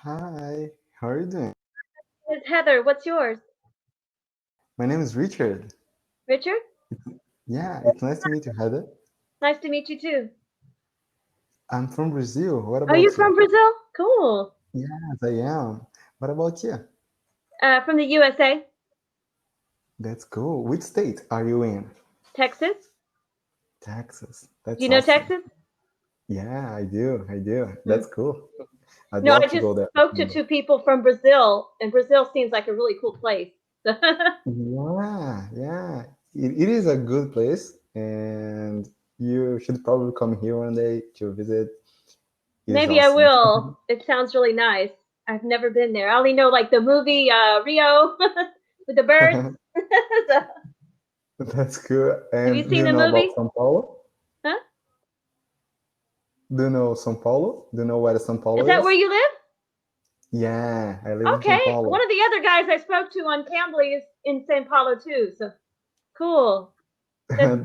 Hi, how are you doing? It's Heather. What's yours? My name is Richard. Richard? Yeah, it's nice to meet you, Heather. Nice to meet you too. I'm from Brazil. What Are you about you? from Brazil? Cool. Yes, I am. What about you? From the USA, That's cool. Which state are you in? Texas. Texas. Do That's you know awesome. Texas? Yeah, I do. I do. Hmm. That's cool. I'd No, I love to just go there. spoke to two people from Brazil, and Brazil seems like a really cool place. Yeah, yeah. It is a good place, and you should probably come here one day to visit. It is Maybe I awesome. will. It sounds really nice. I've never been there. I only know like the movie Rio with the birds. So, That's good. have you And do seen you the know about movie? São Paulo? Huh? Do you know São Paulo? Do you know where São Is Paulo that where is? you live? Yeah, I live in Okay. São Paulo. One of the other guys I spoke to on Cambly is in São Paulo too. So cool.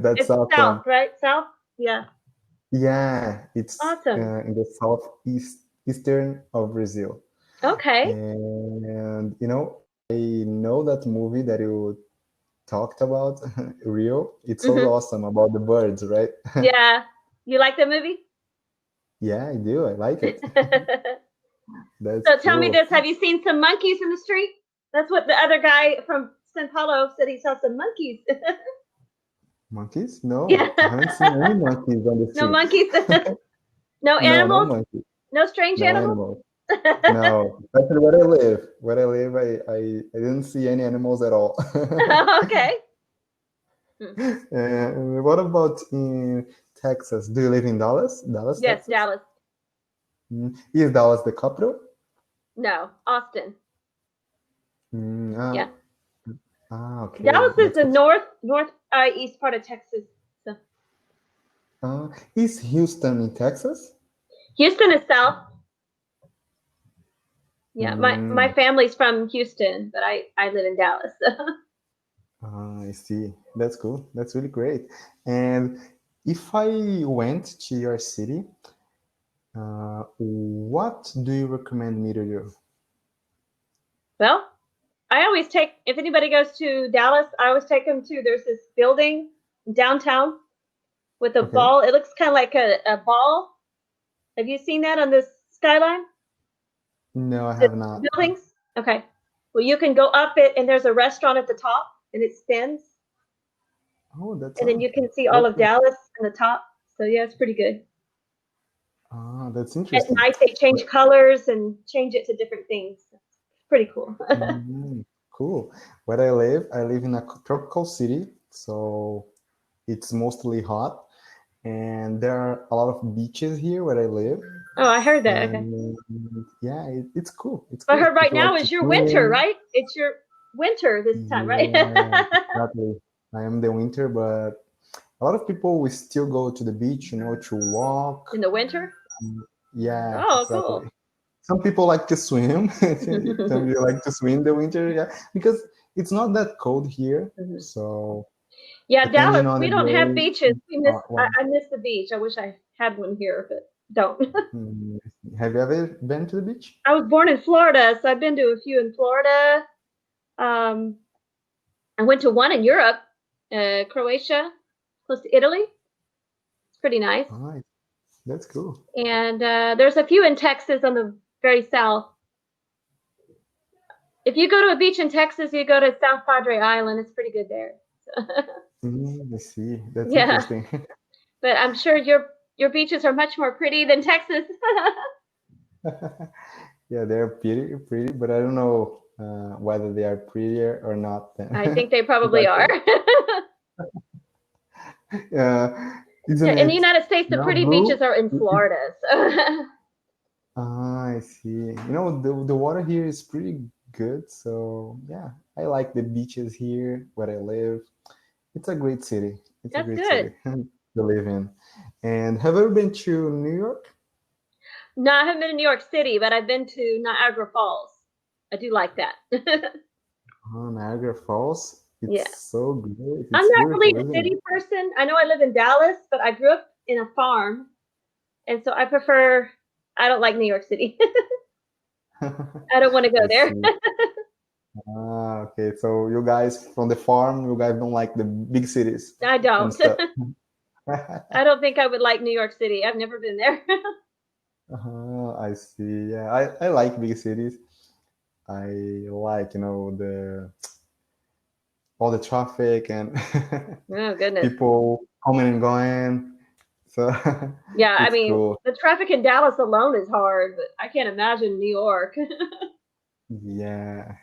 That's It's south, awesome. right? South? Yeah. Yeah, it's Awesome. in the southeast eastern of Brazil. Okay. And I know that movie that you talked about, Rio. It's so Hmm. awesome about the birds, right? Yeah. You like the movie? Yeah, I do. I like it. That's So tell me cool. this. Have you seen some monkeys in the street? That's what the other guy from Sao Paulo said he saw some monkeys. Monkeys? No, I Yeah. haven't seen any monkeys on the No street. monkeys? No No, no animals? monkeys. No strange No animals? animals. No, especially where I live. Where I live, I didn't see any animals at all. Okay. And what about in Texas? Do you live in Dallas? Dallas, Yes, Texas? Dallas. Is Dallas the capital? No, Austin. Mm, Yeah. okay, Dallas is that's the cool. north east part of Texas. So Is Houston in Texas? Houston is south. Yeah, my Mm, family's from Houston, but I live in Dallas. I see. That's cool. That's really great. And if I went to your city, what do you recommend me to do? Well, I always take if anybody goes to Dallas, I always take them to there's this building downtown with a Okay. ball. It looks kind of like a ball. Have you seen that on this skyline? No, I The have not. buildings? Okay. Well, you can go up it and there's a restaurant at the top and it spins. Oh, that's And then you awesome. can see all of Okay. Dallas on the top. So yeah, it's pretty good. That's At interesting. night they change colors and change it to different things. It's pretty cool. Cool. Where I live in a tropical city, so it's mostly hot, and there are a lot of beaches here where I live, Oh, I heard that. Okay. and yeah, it's cool. It's But I cool. heard right If you now like to is your winter, swim, right? It's your winter this time, right? yeah, exactly. I am the winter, but a lot of people will still go to the beach, to walk. In the winter? Yeah, Oh, exactly. cool. Some people like to swim. Some people like to swim in the winter, yeah, because it's not that cold here. Mhm. So Yeah, depending Dallas, on we the don't have day, beaches. We miss. hot I, one. I miss the beach. I wish I had one here, but don't. Mm, have you ever been to the beach? I was born in Florida, so I've been to a few in Florida. Um, I went to one in Europe, Croatia, close to Italy. It's pretty nice. Oh, that's cool. And there's a few in Texas on the very south. If you go to a beach in Texas, you go to South Padre Island. It's pretty good there. I see. That's Yeah, interesting. but I'm sure your beaches are much more pretty than Texas. Yeah, they're pretty, but I don't know whether they are prettier or not. Then, I think they probably are. exactly. Isn't Yeah, in the it United States, the now pretty blue? beaches are in Florida. So. I see. The water here is pretty good. So yeah, I like the beaches here where I live. It's a great city. It's a That's great city good. to live in. And have you ever been to New York? No, I haven't been to New York City, but I've been to Niagara Falls. I do like that. Oh, Niagara Falls. It's Yeah. so great. I'm It's not really beautiful, a isn't city it? person. I know I live in Dallas, but I grew up in a farm. And so I don't like New York City. I don't want to go I there. see. Ah, okay. So you guys from the farm, you guys don't like the big cities I and don't. stuff. I don't think I would like New York City. I've never been there. I see. Yeah, I like big cities. I like, the all the traffic and Oh, goodness. people coming and going. So Yeah, I it's mean, cool. the traffic in Dallas alone is hard, but I can't imagine New York. Yeah,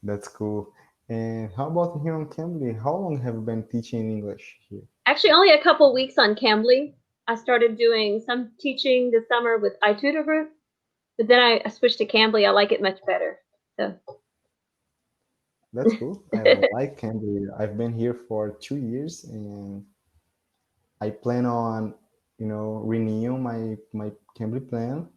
that's cool. And how about here on Cambly? How long have you been teaching English here? Actually, only a couple weeks on Cambly. I started doing some teaching this summer with iTutor group, but then I switched to Cambly. I like it much better. So That's cool. I like Cambly. I've been here for 2 years, and I plan on, renewing my Cambly plan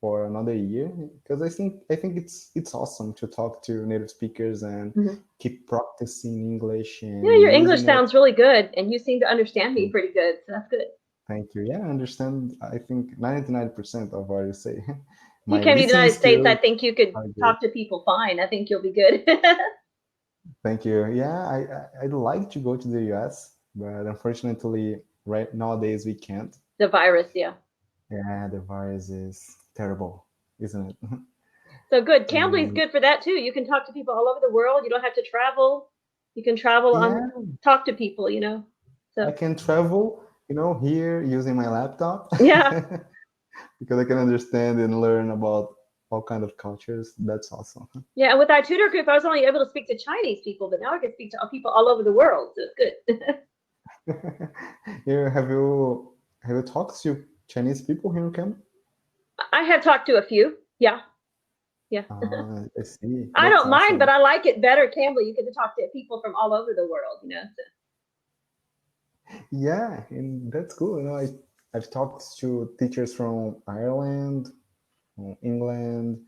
for another year because I think it's awesome to talk to native speakers and Mhm. keep practicing English Yeah, and your English using it. sounds really good, and you seem to understand me pretty good, so that's good. Thank you. Yeah, I understand. I think 99% of what you say. You My came to the listening United States, I skills think you could are good. talk to people fine. I think you'll be good. Thank you. Yeah, I'd like to go to the US, but unfortunately, right nowadays we can't. The virus, yeah. Yeah, the virus is terrible, isn't it? So good. Cambly's And good for that too. You can talk to people all over the world. You don't have to travel. You can travel on yeah, talk to people, you know. I So can travel, here using my laptop yeah. because I can understand and learn about all kind of cultures. That's awesome. Yeah. And with our tutor group, I was only able to speak to Chinese people, but now I can speak to people all over the world. So it's good. Yeah, have you talked to Chinese people here in Canada? I have talked to a few. Yeah. Yeah. I see. I That's don't mind, but awesome. I like it better, Cambly. You get to talk to people from all over the world, you know. So. Yeah, and that's cool. I've talked to teachers from Ireland, from England,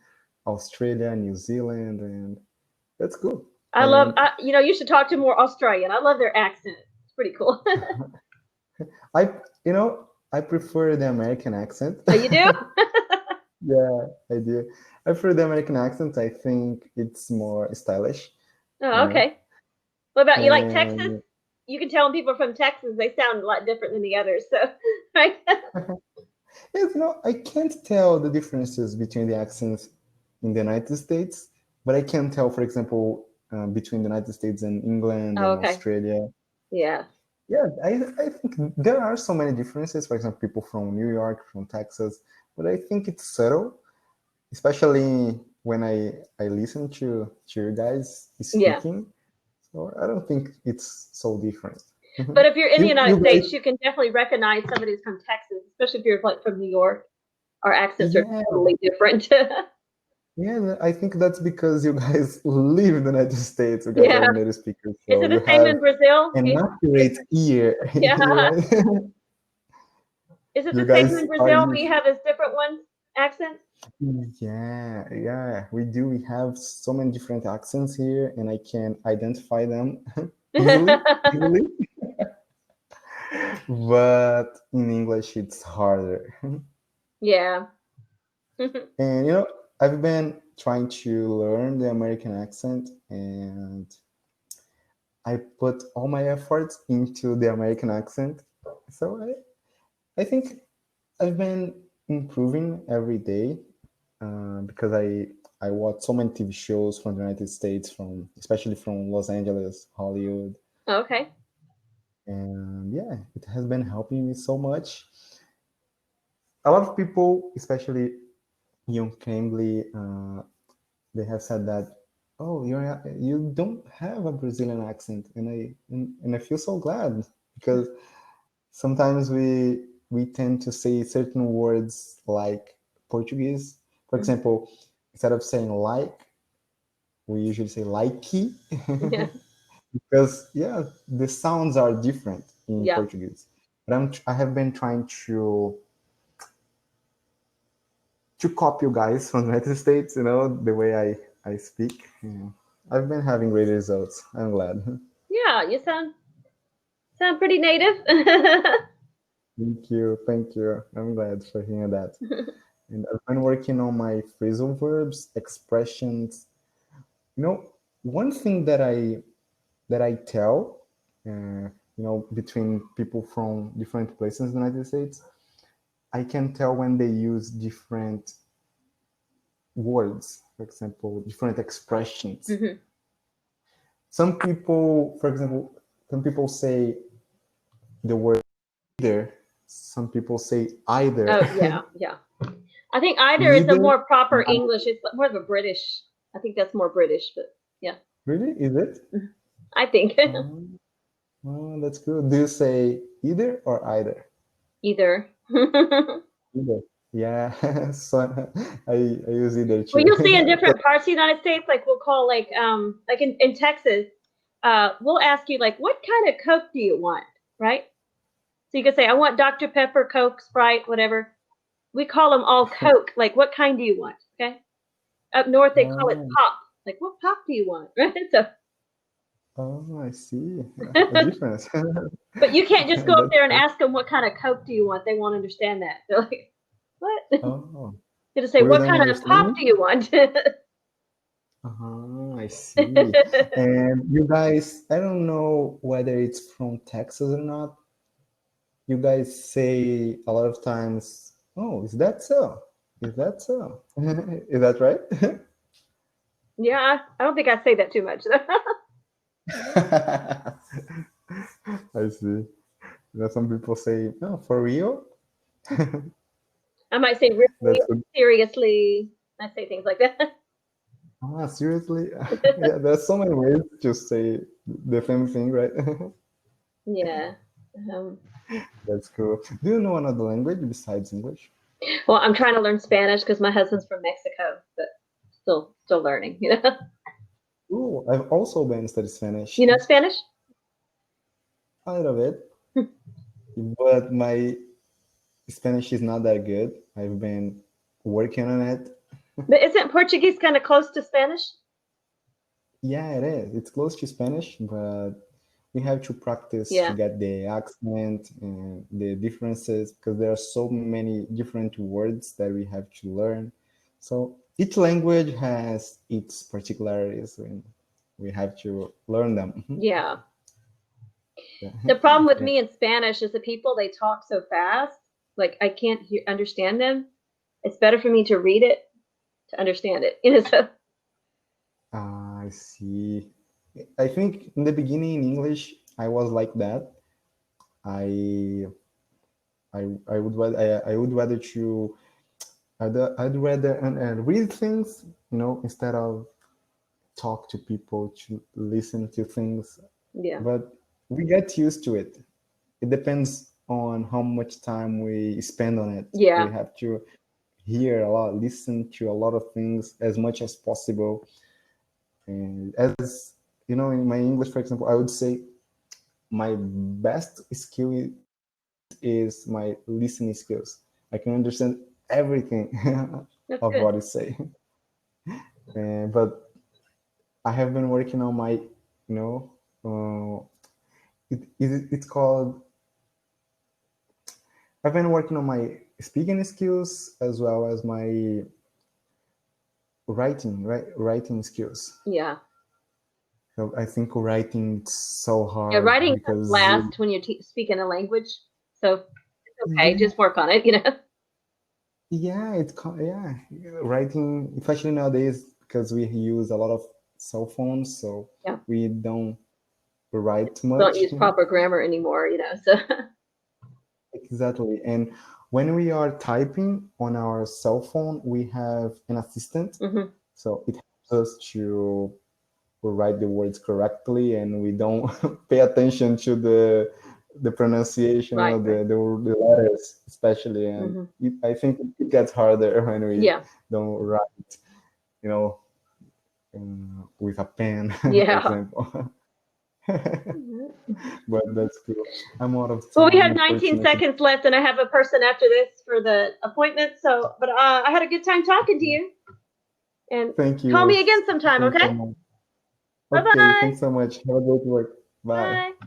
Australia, New Zealand, and that's cool. I love, And you should talk to more Australian. I love their accent. It's pretty cool. I, I prefer the American accent. Oh, you do? Yeah, I do. I prefer the American accent. I think it's more stylish, you Oh, know. okay. What about you like Texas? And You can tell when people are from Texas, they sound a lot different than the others. So, right? yes, I can't tell the differences between the accents in the United States, but I can tell, for example, between the United States and England Oh, and okay. Australia. Yeah. Yeah, I think there are so many differences. For example, people from New York, from Texas, but I think it's subtle, especially when I listen to you guys Yeah. speaking. So I don't think it's so different. But if you're in the You United guys, States, you can definitely recognize somebody who's from Texas, especially if you're like from New York. Our accents are yeah, totally different. yeah. I think that's because you guys live in the United States. You guys Yeah. are native speakers, Is so it you the same have in Brazil? an Do you accurate ear. yeah. Right? Is it You the same guys in are Brazil? Do used. you have this different one accent? Yeah, yeah, we do. We have so many different accents here, and I can identify them easily, easily. But in English, it's harder. Yeah. And I've been trying to learn the American accent, and I put all my efforts into the American accent. So I think I've been improving every day because I watch so many TV shows from the United States, from especially from Los Angeles, Hollywood, Okay. and yeah, it has been helping me so much. A lot of people, especially young Cambly, they have said that, oh, you don't have a Brazilian accent, and I feel so glad because sometimes we tend to say certain words like Portuguese. For example, instead of saying like, we usually say likey Yeah. because yeah, the sounds are different in Yeah. Portuguese. But I have been trying to copy you guys from the United States, the way I speak. Yeah. I've been having great results. I'm glad. Yeah. You sound pretty native. Thank you. Thank you. I'm glad for hearing that. And I've been working on my phrasal verbs, expressions. One thing that I tell, between people from different places in the United States, I can tell when they use different words, for example, different expressions. Mm-hmm. Some people, for example, some people say the word either. Some people say either. Oh, yeah. I think either is a more proper English. It's more of a British. I think that's more British, but yeah. Really? Is it? I think. Oh, that's good. Do you say either or either? Either. Either. Yeah. So I use either too. Well, you'll see in different parts of the United States, like we'll call like in Texas, we'll ask you like, what kind of Coke do you want, right? So you can say, I want Dr. Pepper, Coke, Sprite, whatever. We call them all Coke. Like, what kind do you want? Okay. Up north, they call it pop. Like, what pop do you want? Right. So. Oh, I see. A difference. But you can't just go up there and ask them what kind of Coke do you want. They won't understand that. They're like, what? Oh. You just say, what kind of pop do you want? I see. And you guys, I don't know whether it's from Texas or not. You guys say a lot of times, oh, is that so? Is that so? Is that right? Yeah, I don't think I say that too much. I see. Some people say, "No, for real." I might say, really, seriously. I say things like that. Seriously? Yeah, there's so many ways to say the same thing, right? Yeah. That's cool. Do you know another language besides English? Well, I'm trying to learn Spanish because my husband's from Mexico, but still learning. Ooh, I've also been studying Spanish. You know Spanish? A little bit, but my Spanish is not that good. I've been working on it. But isn't Portuguese kind of close to Spanish? Yeah, it is. It's close to Spanish, but we have to practice to get the accent and the differences because there are so many different words that we have to learn. So each language has its particularities and we have to learn them. Yeah. The problem with me in Spanish is the people, they talk so fast, like I can't understand them. It's better for me to read it to understand it. So. I see. I think in the beginning in English, I was like that. I would rather to I'd rather read things, instead of talk to people, to listen to things. Yeah. But we get used to it. It depends on how much time we spend on it. Yeah. We have to hear a lot, listen to a lot of things as much as possible. And as in my English, for example, I would say my best skill is my listening skills. I can understand everything of what you say. But I have been working on my, it's called, I've been working on my speaking skills as well as my writing skills. Yeah. So I think writing is so hard. Yeah, writing comes last when you're speaking a language. So it's okay, just work on it, Yeah, writing, especially nowadays, because we use a lot of cell phones, so we don't write much. Don't use proper grammar anymore, so. Exactly. And when we are typing on our cell phone, we have an assistant. So it helps us to write the words correctly, and we don't pay attention to the pronunciation of the letters, especially. And I think it gets harder when we don't write, with a pen, for example. But that's cool. I'm out of time. Well, we have 19 seconds left, and I have a person after this for the appointment. So, but I had a good time talking to you. And thank you. Call me again sometime, okay? Bye-bye. Okay, thanks so much. Have a great work. Bye. Bye.